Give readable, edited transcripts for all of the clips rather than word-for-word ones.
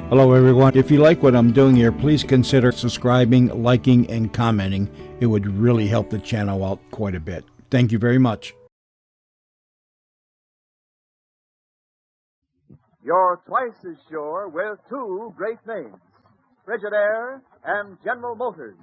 Hello, everyone. If you like what I'm doing here, please consider subscribing, liking, and commenting. It would really help the channel out quite a bit. Thank you very much. You're twice as sure with two great names, Frigidaire and General Motors.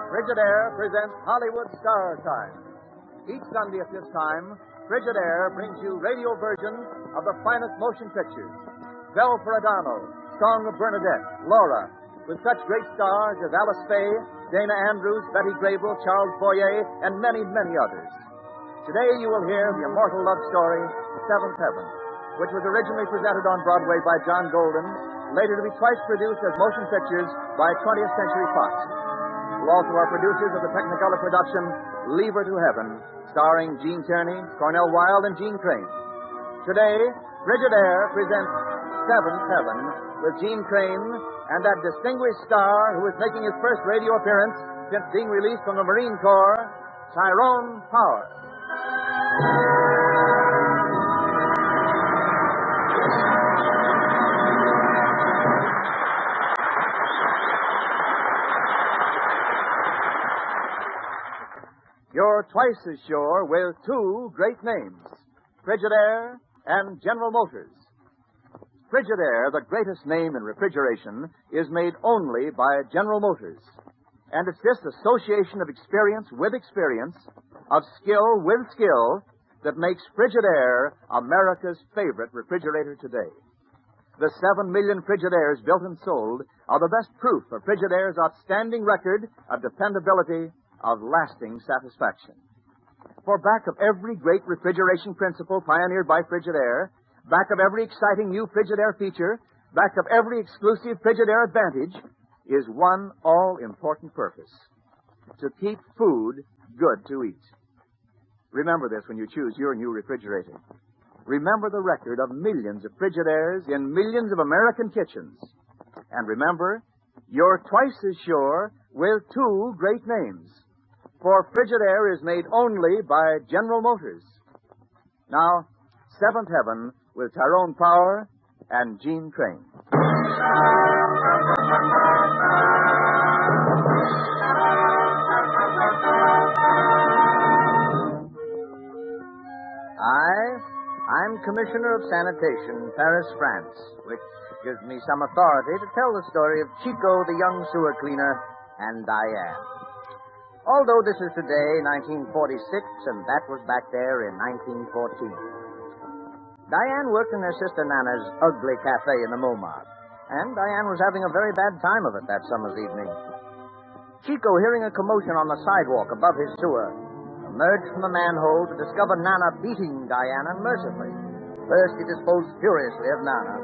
Frigidaire presents Hollywood Star Time. Each Sunday at this time, Frigidaire brings you radio versions of the finest motion pictures. Belle Ferragamo, Song of Bernadette, Laura, with such great stars as Alice Faye, Dana Andrews, Betty Grable, Charles Boyer, and many, many others. Today you will hear the immortal love story, Seventh Heaven, which was originally presented on Broadway by John Golden, later to be twice produced as motion pictures by 20th Century Fox. Who also are producers of the Technicolor production, Leave Her to Heaven, starring Gene Tierney, Cornell Wilde, and Gene Crane. Today, Frigidaire presents Seventh Heaven with Gene Crane and that distinguished star who is making his first radio appearance since being released from the Marine Corps, Tyrone Power. You're twice as sure with two great names, Frigidaire and General Motors. Frigidaire, the greatest name in refrigeration, is made only by General Motors. And it's this association of experience with experience, of skill with skill, that makes Frigidaire America's favorite refrigerator today. The 7 million Frigidaires built and sold are the best proof of Frigidaire's outstanding record of dependability, of lasting satisfaction. For back of every great refrigeration principle pioneered by Frigidaire, back of every exciting new Frigidaire feature, back of every exclusive Frigidaire advantage, is one all-important purpose: to keep food good to eat. Remember this when you choose your new refrigerator. Remember the record of millions of Frigidaires in millions of American kitchens. And remember, you're twice as sure with two great names. For Frigidaire is made only by General Motors. Now, Seventh Heaven with Tyrone Power and Gene Crane. I'm Commissioner of Sanitation, Paris, France, which gives me some authority to tell the story of Chico, the young sewer cleaner, and Diane. Although this is today, 1946, and that was back there in 1914. Diane worked in her sister Nana's ugly cafe in the Montmartre, and Diane was having a very bad time of it that summer's evening. Chico, hearing a commotion on the sidewalk above his sewer, emerged from the manhole to discover Nana beating Diane unmercifully. First, he disposed furiously of Nana,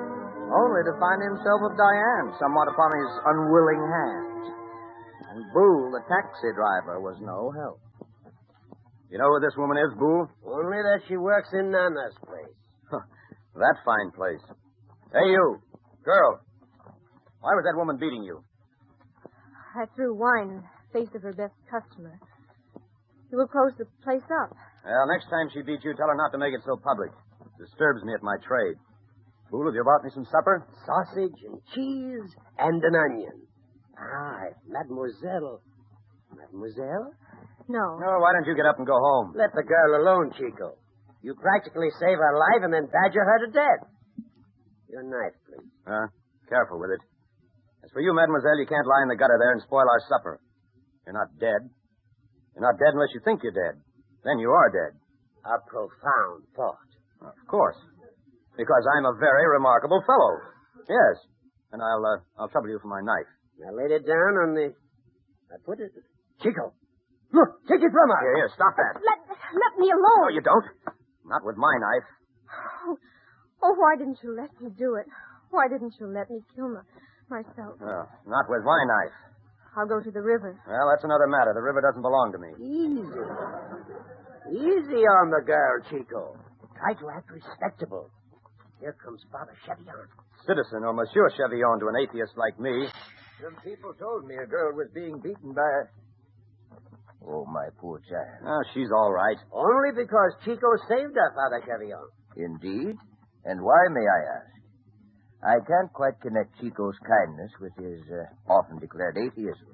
only to find himself with Diane somewhat upon his unwilling hands. And Boole, the taxi driver, was no help. You know who this woman is, Boole? Only that she works in Nana's place. That fine place. Hey, you. Girl. Why was that woman beating you? I threw wine in the face of her best customer. She will close the place up. Well, next time she beats you, tell her not to make it so public. It disturbs me at my trade. Boole, have you bought me some supper? Sausage and cheese and an onion. Ah, Mademoiselle. Mademoiselle? No. No, why don't you get up and go home? Let the girl alone, Chico. You practically save her life and then badger her to death. Your knife, please. Careful with it. As for you, mademoiselle, you can't lie in the gutter there and spoil our supper. You're not dead. You're not dead unless you think you're dead. Then you are dead. A profound thought. Of course. Because I'm a very remarkable fellow. Yes. And I'll trouble you for my knife. Now lay it down on the... Now put it... Chico! Look! Take it from her! Here, stop that. Let me alone. No, you don't. Not with my knife. Oh, why didn't you let me do it? Why didn't you let me kill myself? Not with my knife. I'll go to the river. Well, that's another matter. The river doesn't belong to me. Easy. Easy on the girl, Chico. Try to act respectable. Here comes Father Chevillon. Citizen or Monsieur Chevillon to an atheist like me. Some people told me a girl was being beaten by my poor child. Oh, she's all right. Only because Chico saved her, Father Carillon. Indeed? And why, may I ask? I can't quite connect Chico's kindness with his often declared atheism.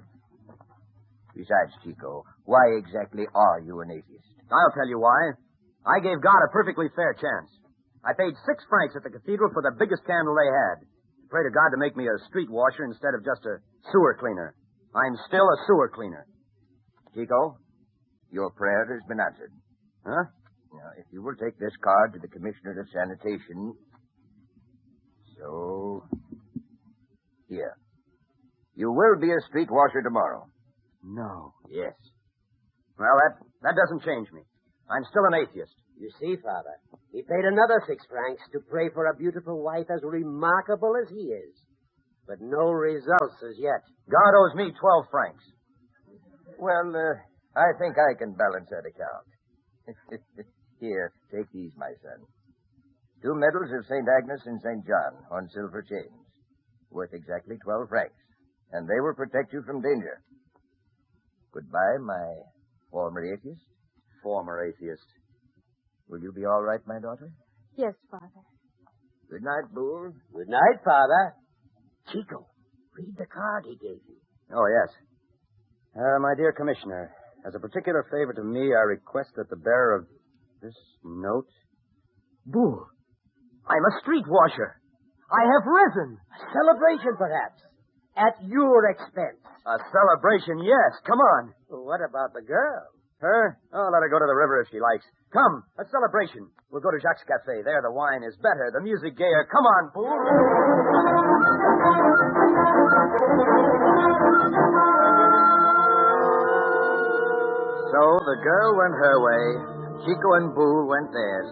Besides, Chico, why exactly are you an atheist? I'll tell you why. I gave God a perfectly fair chance. I paid 6 francs at the cathedral for the biggest candle they had. Pray to God to make me a street washer instead of just a sewer cleaner. I'm still a sewer cleaner. Chico, your prayer has been answered. Huh? Now, if you will take this card to the Commissioner of Sanitation. So, here. You will be a street washer tomorrow. No. Yes. Well, that doesn't change me. I'm still an atheist. You see, Father, he paid another 6 francs to pray for a beautiful wife as remarkable as he is. But no results as yet. God owes me 12 francs. Well, I think I can balance that account. Here, take these, my son. 2 medals of St. Agnes and St. John on silver chains, worth exactly 12 francs, and they will protect you from danger. Goodbye, my former atheist. Former atheist. Will you be all right, my daughter? Yes, Father. Good night, Bull. Good night, Father. Chico, read the card he gave you. Oh, yes. My dear Commissioner, as a particular favor to me, I request that the bearer of this note... Boo! I'm a street washer. I have risen. A celebration, perhaps. At your expense. A celebration, yes. Come on. Well, what about the girl? Her? Oh, let her go to the river if she likes. Come, a celebration. We'll go to Jacques' Cafe. There the wine is better, the music gayer. Come on, fool. So the girl went her way, Chico and Boo went theirs.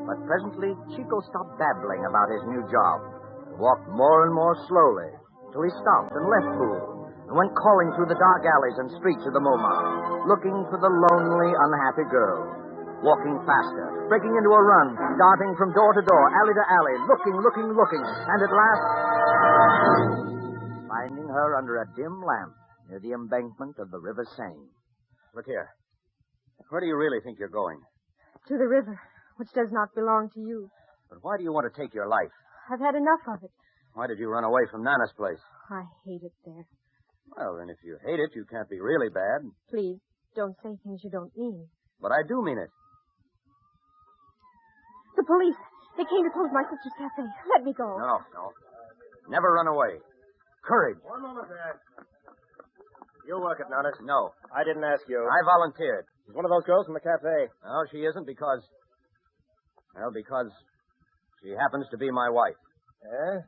But presently, Chico stopped babbling about his new job, walked more and more slowly, till he stopped and left Boo, and went calling through the dark alleys and streets of the Montmartre, looking for the lonely, unhappy girl. Walking faster, breaking into a run, darting from door to door, alley to alley, looking, and at last, finding her under a dim lamp near the embankment of the River Seine. Look here. Where do you really think you're going? To the river, which does not belong to you. But why do you want to take your life? I've had enough of it. Why did you run away from Nana's place? I hate it there. Well, then if you hate it, you can't be really bad. Please, don't say things you don't mean. But I do mean it. The police. They came to close my sister's cafe. Let me go. No. Never run away. Courage. One moment there. You work at Nana's? No. I didn't ask you. I volunteered. She's one of those girls from the cafe. No, she isn't because she happens to be my wife. Eh?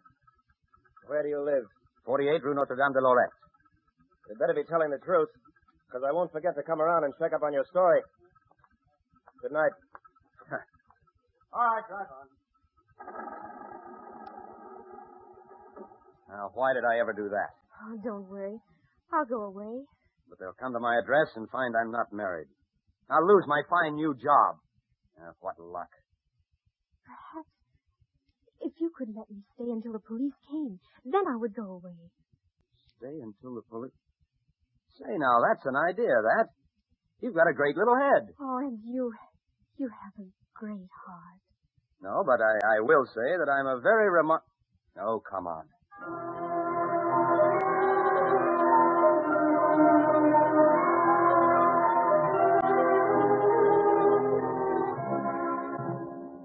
Where do you live? 48 Rue Notre-Dame de Lorette. You'd better be telling the truth, because I won't forget to come around and check up on your story. Good night. All right, drive on. Now, why did I ever do that? Oh, don't worry. I'll go away. But they'll come to my address and find I'm not married. I'll lose my fine new job. What luck. Perhaps if you could let me stay until the police came, then I would go away. Stay until the police... Say, now, that's an idea, that. You've got a great little head. Oh, and you have a great heart. No, but I will say that I'm a very Oh, come on.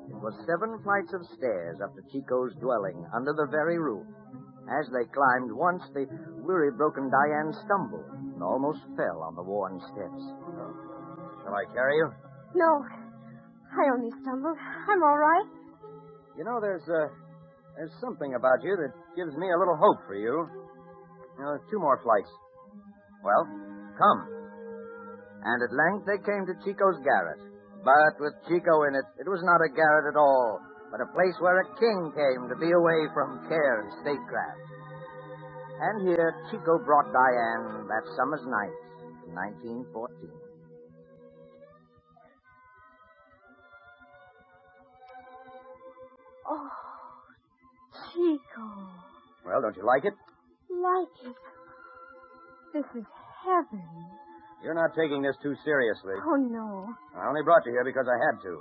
It was 7 flights of stairs up to Chico's dwelling under the very roof. As they climbed once, the weary-broken Diane stumbled and almost fell on the worn steps. Shall I carry you? No, I only stumbled. I'm all right. You know, there's something about you that gives me a little hope for you. 2 more flights. Well, come. And at length they came to Chico's garret. But with Chico in it, it was not a garret at all, but a place where a king came to be away from care and statecraft. And here Chico brought Diane that summer's night in 1914. Oh, Chico. Well, don't you like it? Like it. This is heaven. You're not taking this too seriously. Oh, no. I only brought you here because I had to.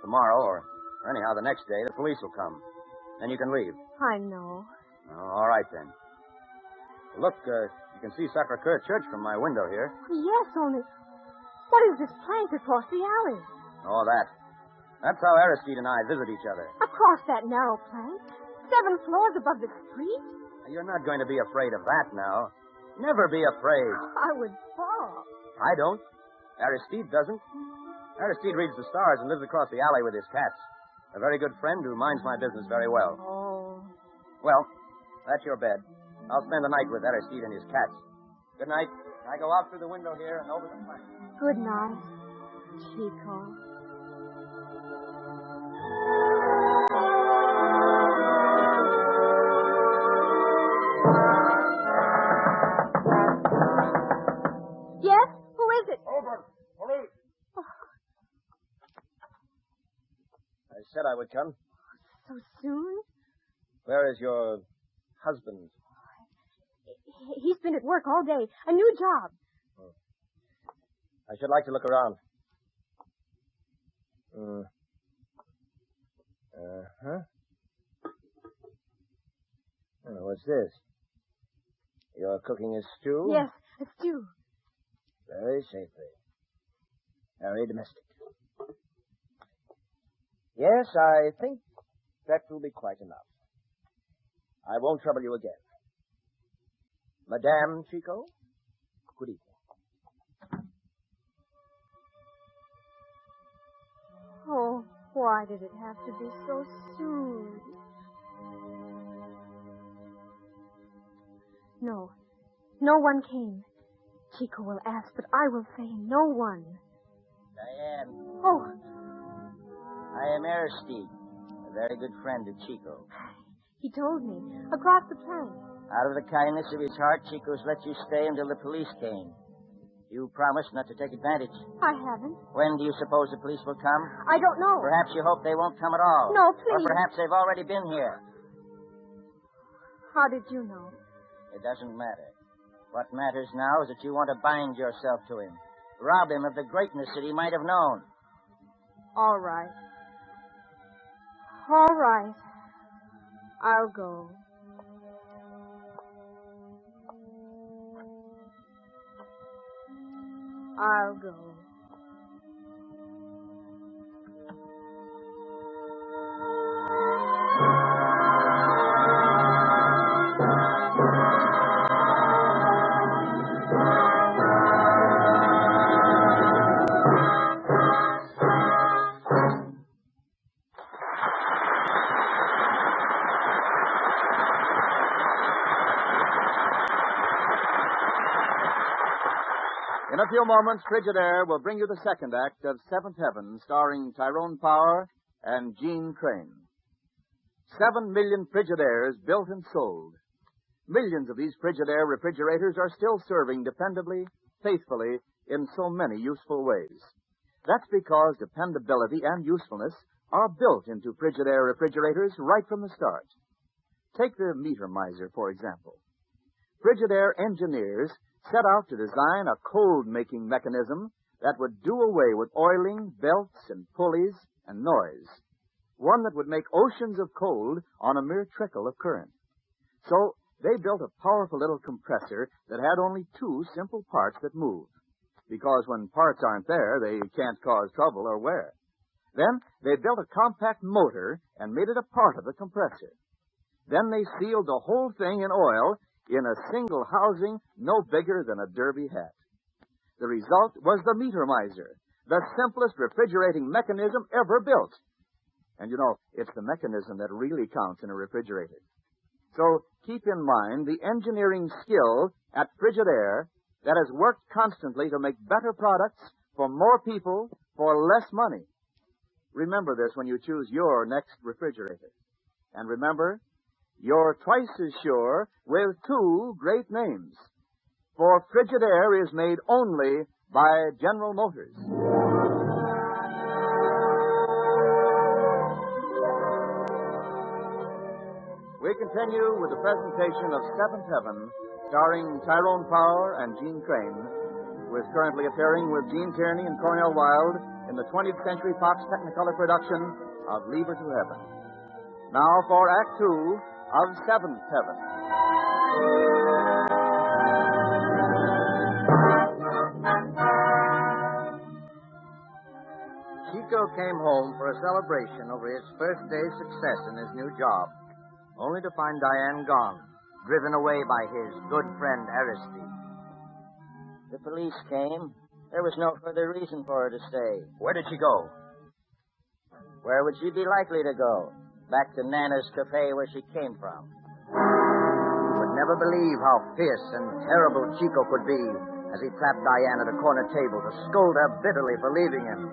Tomorrow, or anyhow the next day, the police will come. Then you can leave. I know. Oh, all right, then. Look, you can see Sacre-Cœur Church from my window here. Yes, only... What is this plank across the alley? Oh, that. That's how Aristide and I visit each other. Across that narrow plank? 7 floors above the street? You're not going to be afraid of that now. Never be afraid. I would fall. I don't. Aristide doesn't. Aristide reads the stars and lives across the alley with his cats. A very good friend who minds my business very well. Oh. Well, that's your bed. I'll spend the night with Aristide and his cats. Good night. I go out through the window here and over the plank. Good night, Chico. Yes? Who is it? Open. Police. I said I would come. So soon? Where is your husband? He's been at work all day. A new job. I should like to look around. Uh-huh. Oh, what's this? You're cooking a stew? Yes, a stew. Very safely. Very domestic. Yes, I think that will be quite enough. I won't trouble you again. Madame Chico, good evening. Oh, why did it have to be so soon? No. No one came. Chico will ask, but I will say no one. Diane, Oh, I am Aristide, a very good friend of Chico. he told me. Across the plank. Out of the kindness of his heart, Chico's let you stay until the police came. You promised not to take advantage. I haven't. When do you suppose the police will come? I don't know. Perhaps you hope they won't come at all. No, Or please. perhaps they've already been here. How did you know? It doesn't matter. What matters now is that you want to bind yourself to him. Rob him of the greatness that he might have known. All right. All right. I'll go. I'll go. In a few moments, Frigidaire will bring you the second act of Seventh Heaven, starring Tyrone Power and Gene Crane. 7 million Frigidaires built and sold. Millions of these Frigidaire refrigerators are still serving dependably, faithfully, in so many useful ways. That's because dependability and usefulness are built into Frigidaire refrigerators right from the start. Take the meter miser, for example. Frigidaire engineers set out to design a cold-making mechanism that would do away with oiling, belts, and pulleys, and noise. One that would make oceans of cold on a mere trickle of current. So they built a powerful little compressor that had only 2 simple parts that move. Because when parts aren't there, they can't cause trouble or wear. Then they built a compact motor and made it a part of the compressor. Then they sealed the whole thing in oil in a single housing no bigger than a derby hat. The result was the meter miser, the simplest refrigerating mechanism ever built. And you know, it's the mechanism that really counts in a refrigerator. So keep in mind the engineering skill at Frigidaire that has worked constantly to make better products for more people for less money. Remember this when you choose your next refrigerator. And remember, you're twice as sure with 2 great names. For Frigidaire is made only by General Motors. We continue with the presentation of Seventh Heaven, starring Tyrone Power and Gene Crane, who is currently appearing with Gene Tierney and Cornell Wilde in the 20th Century Fox Technicolor production of Leave Her to Heaven. Now for Act Two of Seventh Heaven. Chico came home for a celebration over his first day's success in his new job, only to find Diane gone, driven away by his good friend Aristide. The police came. There was no further reason for her to stay. Where did she go? Where would she be likely to go? Back to Nana's cafe where she came from. You would never believe how fierce and terrible Chico could be as he trapped Diane at a corner table to scold her bitterly for leaving him.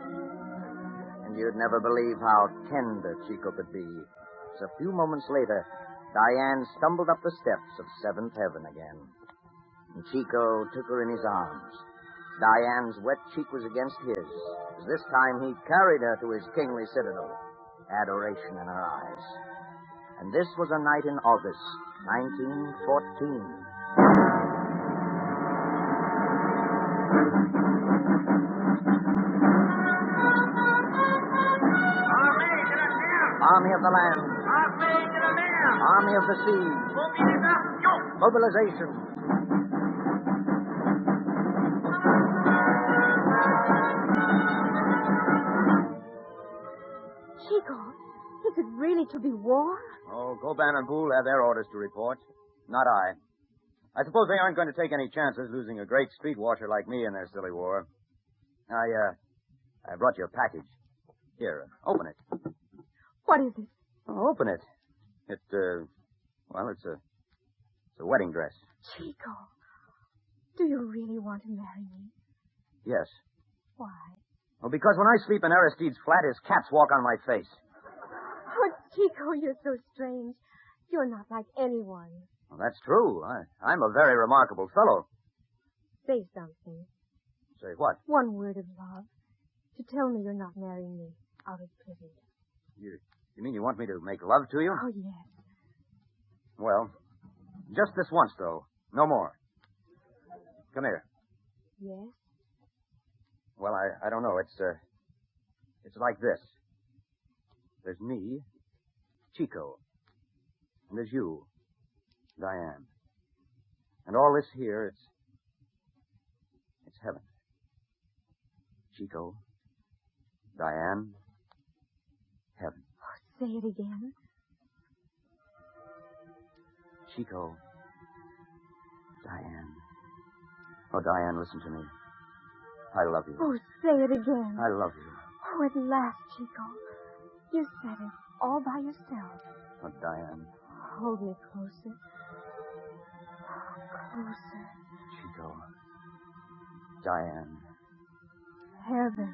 And you'd never believe how tender Chico could be. As a few moments later, Diane stumbled up the steps of Seventh Heaven again. And Chico took her in his arms. Diane's wet cheek was against his, as this time he carried her to his kingly citadel, adoration in her eyes. And this was a night in August, 1914. Army of the land. Army of the sea. Mobilization. Chico, is it really to be war? Oh, Goban and Boole have their orders to report. Not I. I suppose they aren't going to take any chances losing a great street washer like me in their silly war. I brought you a package. Here, open it. What is it? Oh, open it. It's a wedding dress. Chico, do you really want to marry me? Yes. Why? Well, because when I sleep in Aristide's flat, his cats walk on my face. Oh, Chico, you're so strange. You're not like anyone. Well, that's true. I'm a very remarkable fellow. Say something. Say what? One word of love. To tell me you're not marrying me out of pity. You mean you want me to make love to you? Oh, yes. Well, just this once, though. No more. Come here. Yes? Well, I don't know. It's like this. There's me, Chico. And there's you, Diane. And all this here, it's heaven. Chico, Diane, heaven. Say it again. Chico, Diane. Oh, Diane, listen to me. I love you. Oh, say it again. I love you. Oh, at last, Chico. You said it all by yourself. Oh, Diane. Hold me closer. Closer. Chico. Diane. Heaven.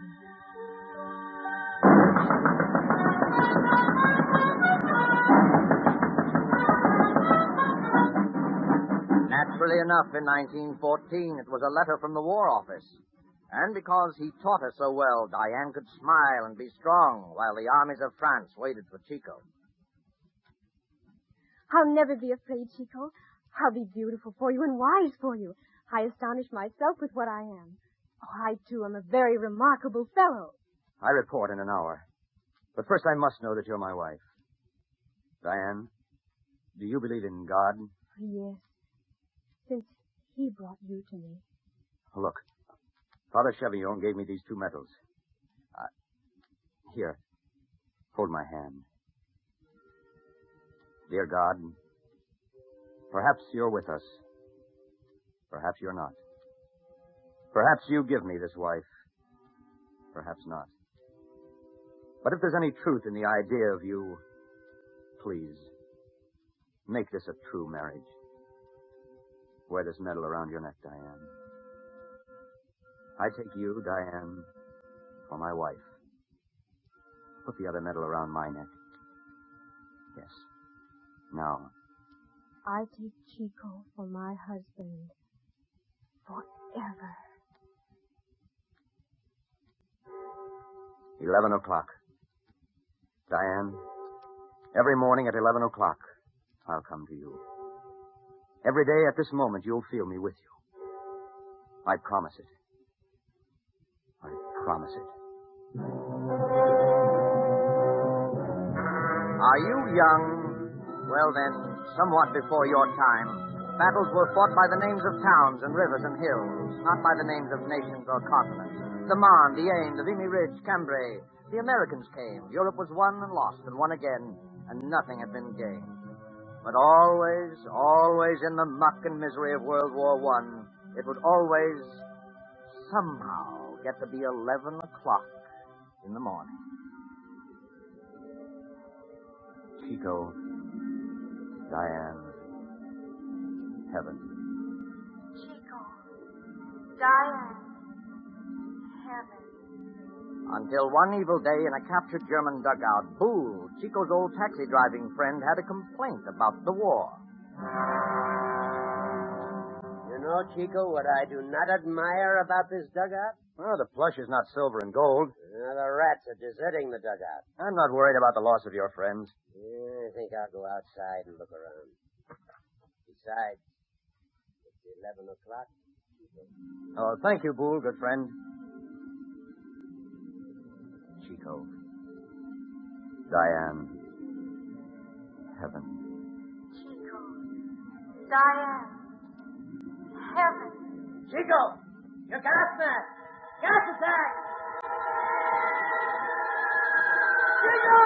Naturally enough, in 1914, it was a letter from the War Office. And because he taught her so well, Diane could smile and be strong while the armies of France waited for Chico. I'll never be afraid, Chico. I'll be beautiful for you and wise for you. I astonish myself with what I am. Oh, I, too, am a very remarkable fellow. I report in an hour. But first I must know that you're my wife. Diane, do you believe in God? Yes. Since he brought you to me. Look, Father Chevillon gave me these two medals. Here, hold my hand. Dear God, perhaps you're with us. Perhaps you're not. Perhaps you give me this wife. Perhaps not. But if there's any truth in the idea of you, please, make this a true marriage. Wear this medal around your neck, Diane. I take you, Diane, for my wife. Put the other medal around my neck. Yes. Now. I take Chico for my husband. Forever. 11 o'clock. Diane, every morning at 11 o'clock, I'll come to you. Every day at this moment, you'll feel me with you. I promise it. promise it. Are you young? Well, then, somewhat before your time, battles were fought by the names of towns and rivers and hills, not by the names of nations or continents. The Marne, the Aisne, the Vimy Ridge, Cambrai. The Americans came. Europe was won and lost and won again, and nothing had been gained. But always, always in the muck and misery of World War I, it would always somehow get to be 11 o'clock in the morning. Chico, Diane, heaven. Chico, Diane, heaven. Until one evil day in a captured German dugout, Boole, Chico's old taxi driving friend, had a complaint about the war. You know, Chico, what I do not admire about this dugout? Well, the plush is not silver and gold. The rats are deserting the dugout. I'm not worried about the loss of your friends. I think I'll go outside and look around. Besides, it's 11 o'clock. Oh, thank you, Boole, good friend. Chico, Diane, heaven. Chico, Diane, heaven. Chico, your gas mask! Gas attack! Chico!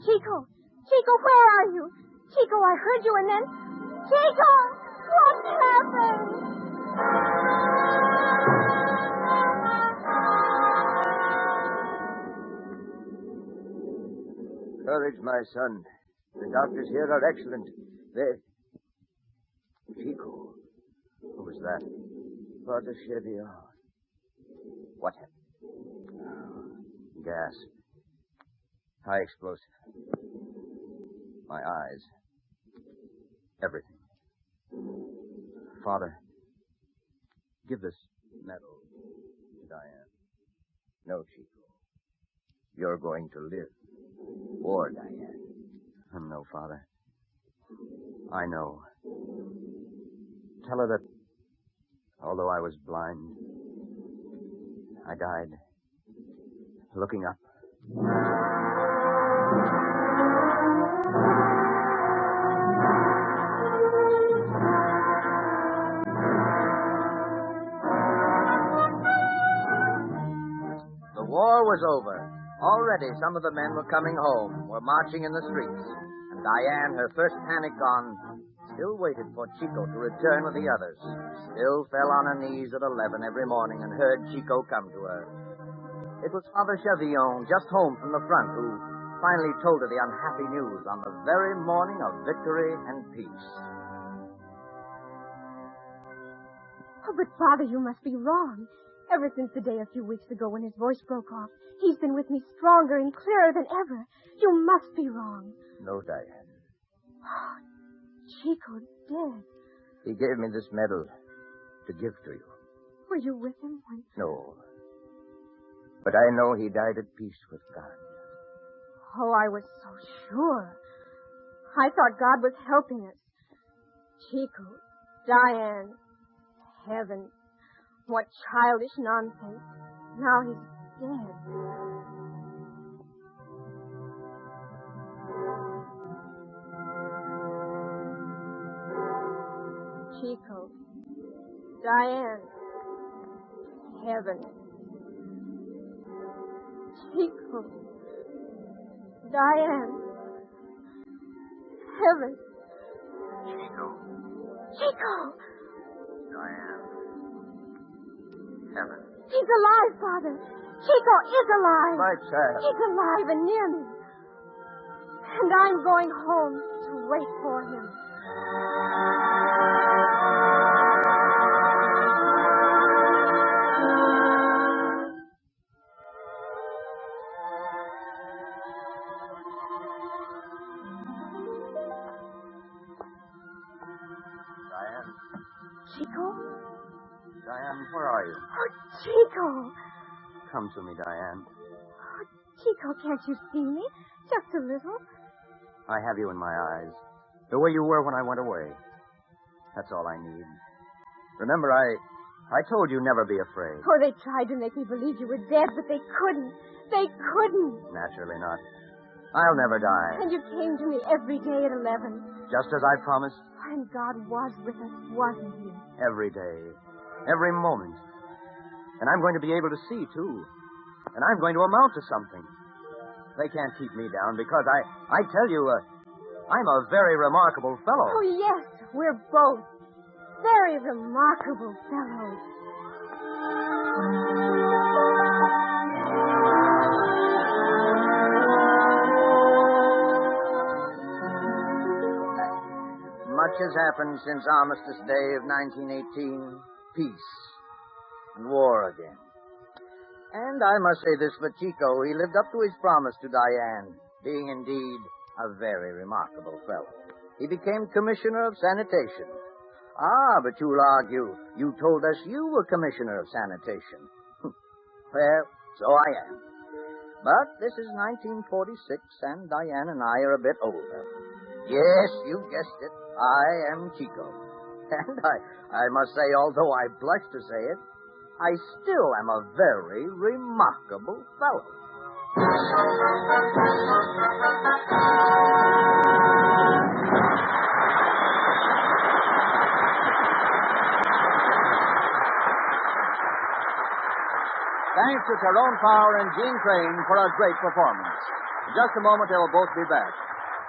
Chico, Chico, where are you? Chico, I heard you and then... Chico, what happened? Courage, my son. The doctors here are excellent. Chico. Who was that? Father Cheviot. What happened? Gas. High explosive. My eyes. Everything. Father, give this medal to Diane. No, Chico. You're going to live. Or Diane. No, Father. I know. Tell her that, although I was blind, I died looking up. The war was over. Already some of the men were coming home, were marching in the streets. And Diane, her first panic gone, still waited for Chico to return with the others. Still fell on her knees at 11 every morning and heard Chico come to her. It was Father Chevillon, just home from the front, who finally told her the unhappy news on the very morning of victory and peace. Oh, but Father, you must be wrong. Ever since the day a few weeks ago when his voice broke off, he's been with me stronger and clearer than ever. You must be wrong. No, Diane. Oh, Chico's dead. He gave me this medal to give to you. Were you with him when... No. But I know he died at peace with God. Oh, I was so sure. I thought God was helping us. Chico, Diane, heaven. What childish nonsense. Now he's dead. Chico, Diane, heaven. Chico, Diane, heaven. Chico, Chico! Diane, heaven. He's alive, Father. Chico is alive. My child. He's alive and near me. And I'm going home to wait for him. Diane? Chico? Diane, where are you? Oh, Chico. Come to me, Diane. Oh, Chico, can't you see me? Just a little. I have you in my eyes. The way you were when I went away. That's all I need. Remember, I told you never be afraid. Oh, they tried to make me believe you were dead, but they couldn't. They couldn't. Naturally not. I'll never die. And you came to me every day at 11. Just as I promised. And God was with us, wasn't he? Every day. Every moment. And I'm going to be able to see, too. And I'm going to amount to something. They can't keep me down because I tell you, I'm a very remarkable fellow. Oh, yes, we're both very remarkable fellows. Much has happened since Armistice Day of 1918. Peace and war again. And I must say this for Chico. He lived up to his promise to Diane, being indeed a very remarkable fellow. He became Commissioner of Sanitation. Ah, but you'll argue, you told us you were Commissioner of Sanitation. Well, so I am. But this is 1946, and Diane and I are a bit older. Yes, you guessed it. I am Chico. And I must say, although I blush to say it, I still am a very remarkable fellow. Thanks to Tyrone Power and Gene Crane for a great performance. In just a moment, they will both be back.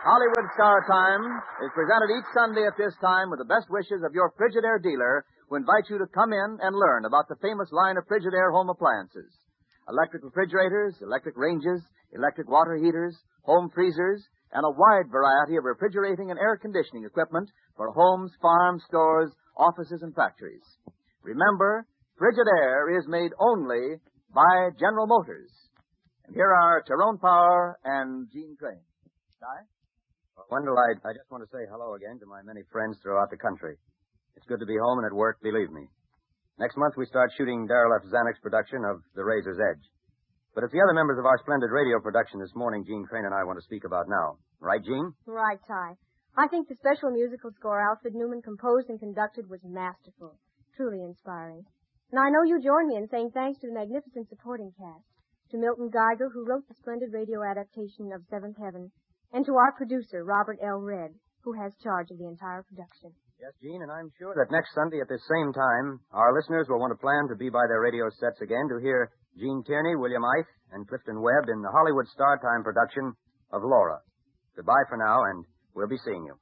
Hollywood Star Time is presented each Sunday at this time with the best wishes of your Frigidaire dealer, who invites you to come in and learn about the famous line of Frigidaire home appliances. Electric refrigerators, electric ranges, electric water heaters, home freezers, and a wide variety of refrigerating and air conditioning equipment for homes, farms, stores, offices, and factories. Remember, Frigidaire is made only by General Motors. And here are Tyrone Power and Gene Crane. Di? Well, Wendell, I just want to say hello again to my many friends throughout the country. It's good to be home and at work, believe me. Next month, we start shooting Darrell F. Zanuck's production of The Razor's Edge. But it's the other members of our splendid radio production this morning Gene Crane and I want to speak about now. Right, Gene? Right, Ty. I think the special musical score Alfred Newman composed and conducted was masterful, truly inspiring. And I know you join me in saying thanks to the magnificent supporting cast, to Milton Geiger, who wrote the splendid radio adaptation of Seventh Heaven, and to our producer, Robert L. Redd, who has charge of the entire production. Yes, Gene, and I'm sure that next Sunday at this same time, our listeners will want to plan to be by their radio sets again to hear Gene Tierney, William Ith, and Clifton Webb in the Hollywood Star Time production of Laura. Goodbye for now, and we'll be seeing you.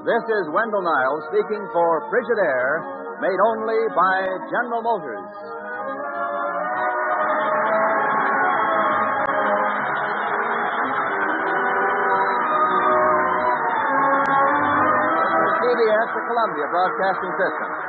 This is Wendell Niles speaking for Frigidaire, made only by General Motors. This is CBS, the Columbia Broadcasting System.